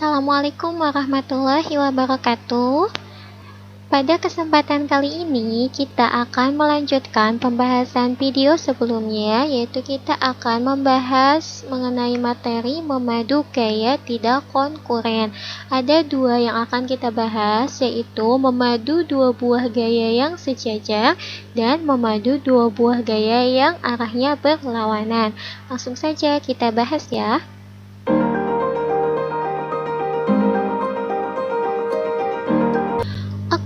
Assalamualaikum warahmatullahi wabarakatuh. Pada kesempatan kali ini, kita akan melanjutkan pembahasan video sebelumnya, yaitu kita akan membahas mengenai materi memadu gaya tidak konkuren. Ada dua yang akan kita bahas, yaitu memadu dua buah gaya yang sejajar dan memadu dua buah gaya yang arahnya berlawanan. Langsung saja kita bahas ya.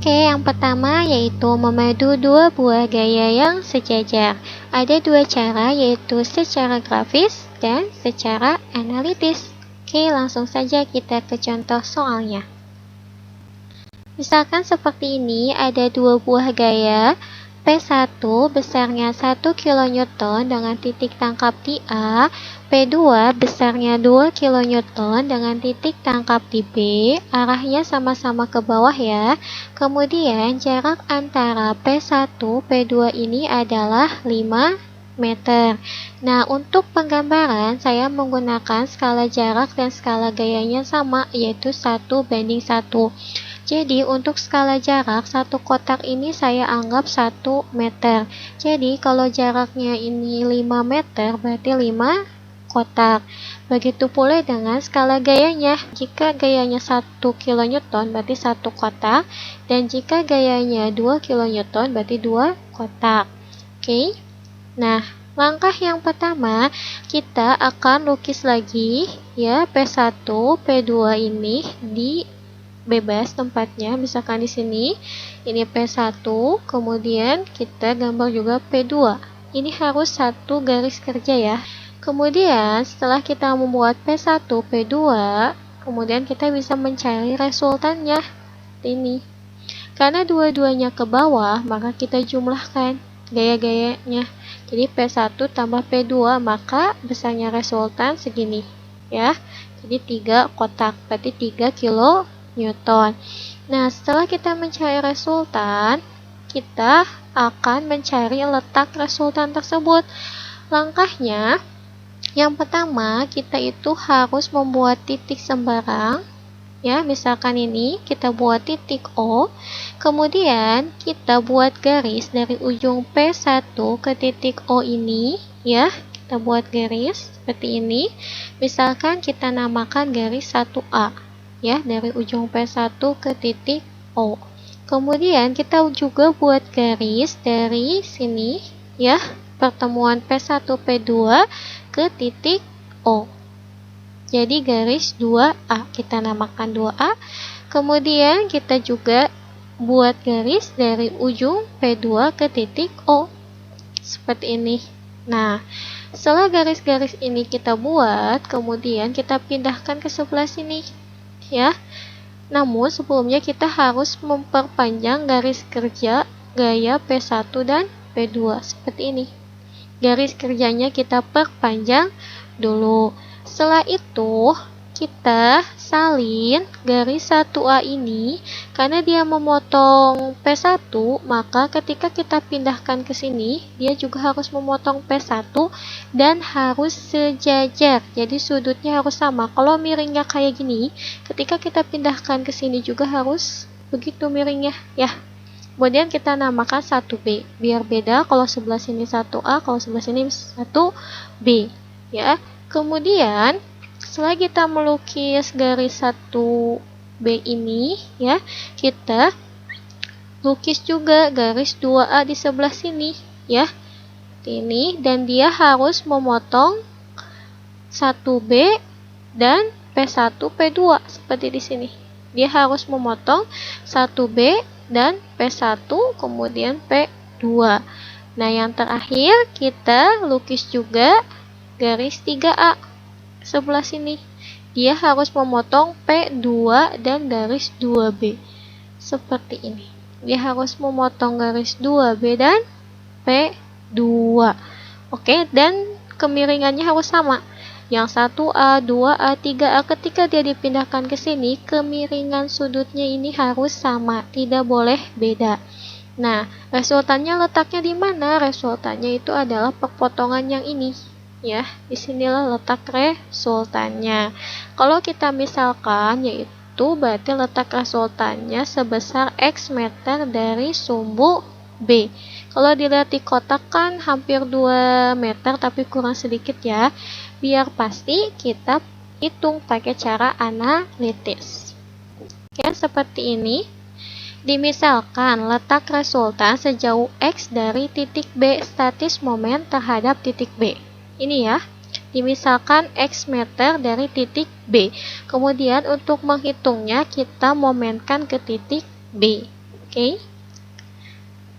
Oke, yang pertama yaitu memadu dua buah gaya yang sejajar. Ada dua cara, yaitu secara grafis dan secara analitis. Oke, langsung saja kita ke contoh soalnya. Misalkan seperti ini, ada dua buah gaya. P1 besarnya 1 kN dengan titik tangkap di A, P2 besarnya 2 kN dengan titik tangkap di B, arahnya sama-sama ke bawah ya. Kemudian jarak antara P1, P2 ini adalah 5 meter. Nah, untuk penggambaran saya menggunakan skala jarak dan skala gayanya sama, yaitu 1:1. Jadi untuk skala jarak satu kotak ini saya anggap 1 meter. Jadi kalau jaraknya ini 5 meter berarti 5 kotak. Begitu pula dengan skala gayanya. Jika gayanya 1 kN berarti 1 kotak, dan jika gayanya 2 kN berarti 2 kotak. Oke. Nah, langkah yang pertama kita akan lukis lagi ya P1, P2 ini di bebas tempatnya, misalkan di sini ini P1, kemudian kita gambar juga P2. Ini harus satu garis kerja ya. Kemudian setelah kita membuat P1, P2, kemudian kita bisa mencari resultannya ini. Karena dua-duanya ke bawah, maka kita jumlahkan gaya-gayanya. Jadi P1 tambah P2, maka besarnya resultan segini ya. Jadi 3 kotak, berarti 3 kN. Nah, setelah kita mencari resultan, kita akan mencari letak resultan tersebut. Langkahnya, yang pertama kita itu harus membuat titik sembarang. Ya, misalkan ini kita buat titik O, kemudian kita buat garis dari ujung P1 ke titik O ini, ya. Kita buat garis seperti ini. Misalkan kita namakan garis 1A. Ya, dari ujung P1 ke titik O. Kemudian kita juga buat garis dari sini ya, pertemuan P1 P2 ke titik O. Jadi garis 2A, kita namakan 2A. Kemudian kita juga buat garis dari ujung P2 ke titik O. Seperti ini. Nah, setelah garis-garis ini kita buat, kemudian kita pindahkan ke sebelah sini. Ya, namun sebelumnya kita harus memperpanjang garis kerja gaya P1 dan P2 seperti ini. Garis kerjanya kita perpanjang dulu. Setelah itu kita salin garis 1A ini, karena dia memotong P1, maka ketika kita pindahkan ke sini, dia juga harus memotong P1 dan harus sejajar. Jadi sudutnya harus sama. Kalau miringnya kayak gini, ketika kita pindahkan ke sini juga harus begitu miringnya ya. Kemudian kita namakan 1B, biar beda kalau sebelah sini 1A, kalau sebelah sini 1B ya. Kemudian setelah kita melukis garis 1B ini ya, kita lukis juga garis 2A di sebelah sini ya. Ini, dan dia harus memotong 1B dan P1 P2 seperti di sini. Dia harus memotong 1B dan P1 kemudian P2. Nah, yang terakhir kita lukis juga garis 3A sebelah sini. Dia harus memotong P2 dan garis 2B. Seperti ini. Dia harus memotong garis 2B dan P2. Oke, dan kemiringannya harus sama. Yang 1A, 2A, 3A, ketika dia dipindahkan ke sini, kemiringan sudutnya ini harus sama, tidak boleh beda. Nah, resultannya letaknya di mana? Resultannya itu adalah perpotongan yang ini. Ya, disinilah letak resultannya. Kalau kita misalkan, yaitu berarti letak resultannya sebesar X meter dari sumbu B. Kalau dilihat di kotak kan hampir 2 meter, tapi kurang sedikit ya. Biar pasti kita hitung pakai cara analitis. Oke, seperti ini. Dimisalkan letak resultan sejauh X dari titik B statis momen terhadap titik B. Ini ya, dimisalkan X meter dari titik B. Kemudian untuk menghitungnya kita momenkan ke titik B. Oke.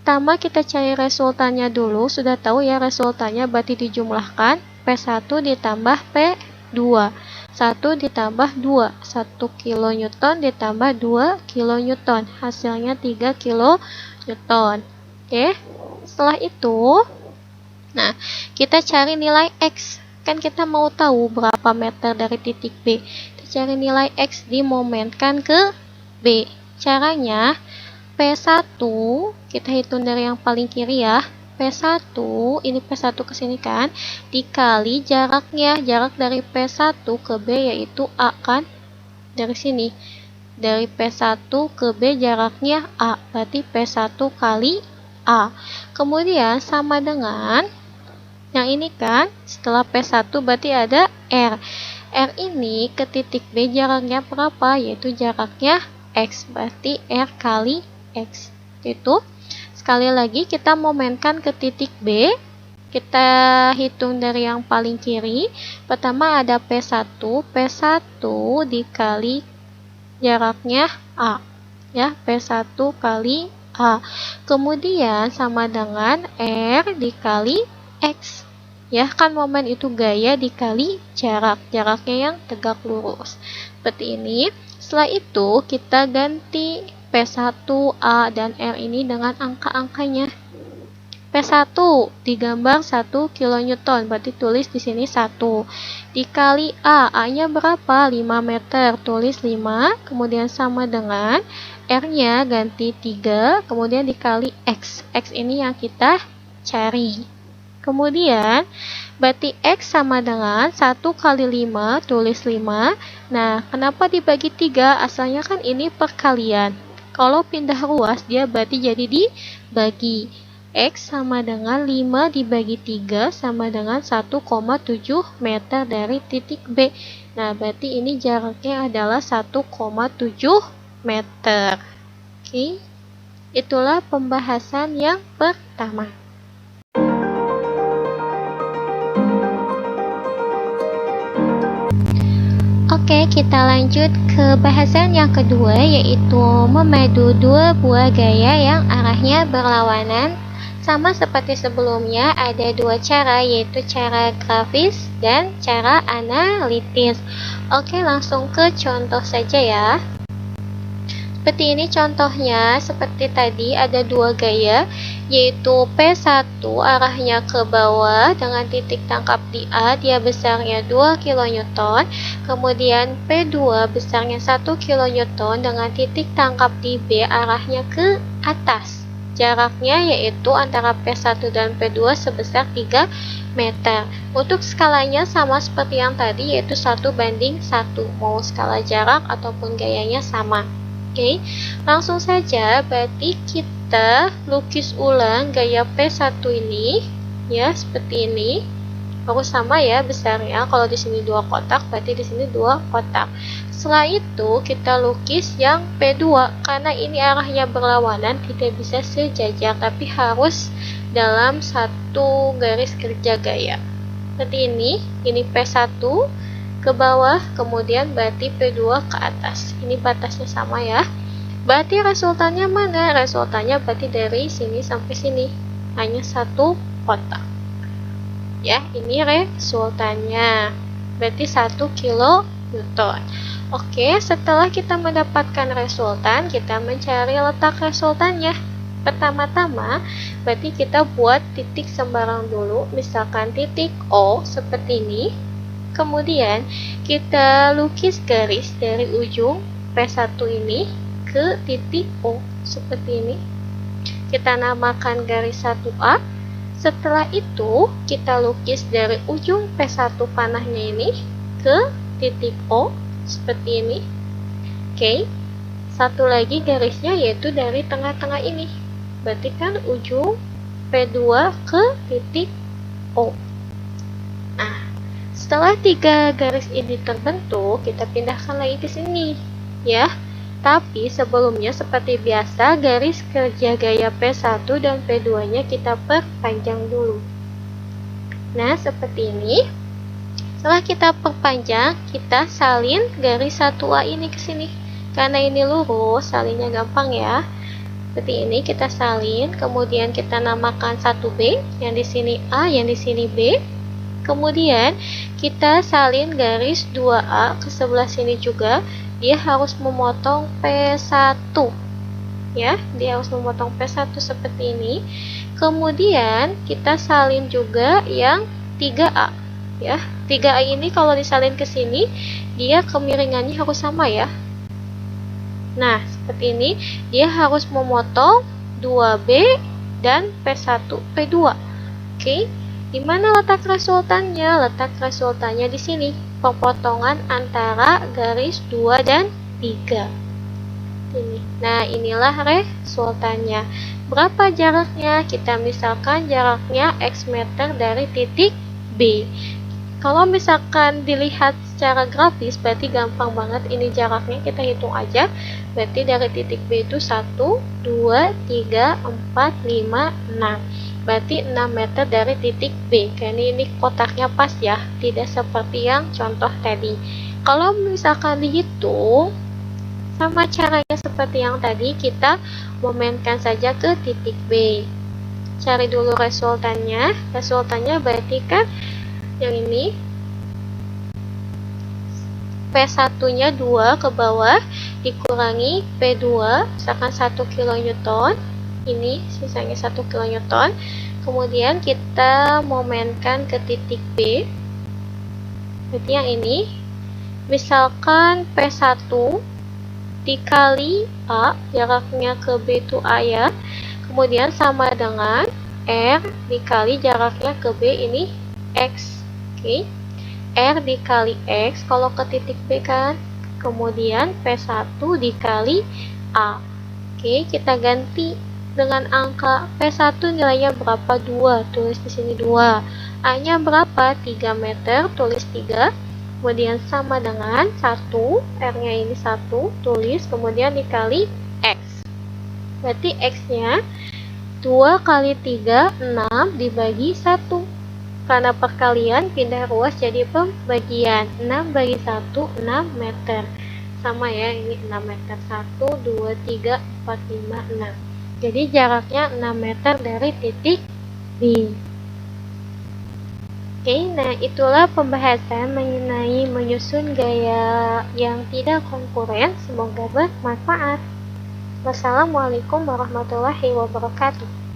Pertama kita cari resultannya dulu. Sudah tahu ya resultannya, berarti dijumlahkan P1 ditambah P2. 1 ditambah 2, 1 kilonewton ditambah 2 kilonewton. Hasilnya 3 kilonewton. Oke. Setelah itu, nah, kita cari nilai X. Kan kita mau tahu berapa meter dari titik B. Kita cari nilai X dimomentkan ke B. Caranya, P1, kita hitung dari yang paling kiri ya. P1, ini P1 ke sini kan, dikali jaraknya. Jarak dari P1 ke B yaitu A kan. Dari sini. Dari P1 ke B jaraknya A. Berarti P1 kali A. Kemudian sama dengan yang ini kan, setelah P1 berarti ada R. R ini ke titik B jaraknya berapa? Yaitu jaraknya X. Berarti R kali X. Itu. Sekali lagi kita momenkan ke titik B. Kita hitung dari yang paling kiri. Pertama ada P1. P1 dikali jaraknya A. Ya, P1 kali A. Kemudian sama dengan R dikali X. Ya, kan momen itu gaya dikali jarak. Jaraknya yang tegak lurus. Seperti ini. Setelah itu kita ganti P1, A, dan R ini dengan angka-angkanya. P1 digambar 1 kilonewton, berarti tulis di sini 1. Dikali A, A-nya berapa? 5 meter, tulis 5. Kemudian sama dengan R-nya ganti 3, kemudian dikali X. X ini yang kita cari. Kemudian, berarti X sama dengan 1 kali 5, tulis 5. Nah, kenapa dibagi 3? Asalnya kan ini perkalian. Kalau pindah ruas, dia berarti jadi dibagi. X sama dengan 5 dibagi 3 sama dengan 1,7 meter dari titik B. Nah, berarti ini jaraknya adalah 1,7 meter. Oke, itulah pembahasan yang pertama. Oke, kita lanjut ke bahasan yang kedua, yaitu memadu dua buah gaya yang arahnya berlawanan. Sama seperti sebelumnya, ada dua cara, yaitu cara grafis dan cara analitis. Oke, langsung ke contoh saja ya. Seperti ini contohnya, seperti tadi ada dua gaya, yaitu P1 arahnya ke bawah dengan titik tangkap di A, dia besarnya 2 kN, kemudian P2 besarnya 1 kN dengan titik tangkap di B arahnya ke atas. Jaraknya yaitu antara P1 dan P2 sebesar 3 meter. Untuk skalanya sama seperti yang tadi, yaitu 1:1, mau skala jarak ataupun gayanya sama. Oke, langsung saja berarti kita lukis ulang gaya P1 ini ya, seperti ini. Harus sama ya besarnya. Kalau di sini 2 kotak, berarti di sini 2 kotak. Setelah itu kita lukis yang P2. Karena ini arahnya berlawanan, tidak bisa sejajar, tapi harus dalam satu garis kerja gaya. Seperti ini P1 ke bawah, kemudian berarti P2 ke atas. Ini batasnya sama ya. Berarti resultannya mana? Resultannya berarti dari sini sampai sini. Hanya satu kotak. Ya, ini resultannya. Berarti 1 kilonewton. Oke, setelah kita mendapatkan resultan, kita mencari letak resultannya. Pertama-tama, berarti kita buat titik sembarang dulu. Misalkan titik O, seperti ini. Kemudian kita lukis garis dari ujung P1 ini ke titik O seperti ini. Kita namakan garis 1A. Setelah itu, kita lukis dari ujung P1 panahnya ini ke titik O, seperti ini. Oke, satu lagi garisnya yaitu dari tengah-tengah ini. Berarti kan ujung P2 ke titik O. Nah, setelah 3 garis ini terbentuk, kita pindahkan lagi ke sini, ya. Tapi sebelumnya seperti biasa, garis kerja gaya P1 dan P2-nya kita perpanjang dulu. Nah, seperti ini. Setelah kita perpanjang, kita salin garis 1A ini ke sini. Karena ini lurus, salinnya gampang ya. Seperti ini kita salin, kemudian kita namakan 1B, yang di sini A, yang di sini B. Kemudian kita salin garis 2A ke sebelah sini juga. Dia harus memotong P1, ya, dia harus memotong P1 seperti ini. Kemudian kita salin juga yang 3A, ya. 3A ini kalau disalin ke sini, dia kemiringannya harus sama, ya. Nah, seperti ini, dia harus memotong 2B dan P1, P2. Oke, di mana letak resultannya? Letak resultannya di sini. Pemotongan antara garis 2 dan 3. Ini. Nah, inilah resultannya. Berapa jaraknya? Kita misalkan jaraknya X meter dari titik B. Kalau misalkan dilihat secara grafis, berarti gampang banget ini jaraknya, kita hitung aja. Berarti dari titik B itu 1, 2, 3, 4, 5, 6. Berarti 6 meter dari titik B. Karena ini kotaknya pas ya, tidak seperti yang contoh tadi. Kalau misalkan dihitung, sama caranya seperti yang tadi, kita momenkan saja ke titik B. Cari dulu resultannya. Resultannya berarti kan yang ini P1-nya 2 ke bawah, dikurangi P2, misalkan 1 kN. Ini sisanya 1 kN. Kemudian kita momenkan ke titik B. Berarti yang ini, misalkan P1 dikali A, jaraknya ke B itu A ya. Kemudian sama dengan R dikali jaraknya ke B, ini X. Oke. R dikali X kalau ke titik B kan. Kemudian P1 dikali A. Oke, kita ganti dengan angka P1 nilainya berapa? 2, tulis di sini 2. A-nya berapa? 3 meter, tulis 3. Kemudian sama dengan 1, R-nya ini 1, tulis, kemudian dikali X. Berarti X-nya 2 kali 3, 6, dibagi 1. Karena perkalian, pindah ruas jadi pembagian. 6 bagi 1, 6 meter. Sama ya, ini 6 meter. 1, 2, 3, 4, 5, 6. Jadi jaraknya 6 meter dari titik B. Oke, nah itulah pembahasan mengenai menyusun gaya yang tidak konkuren. Semoga bermanfaat. Wassalamualaikum warahmatullahi wabarakatuh.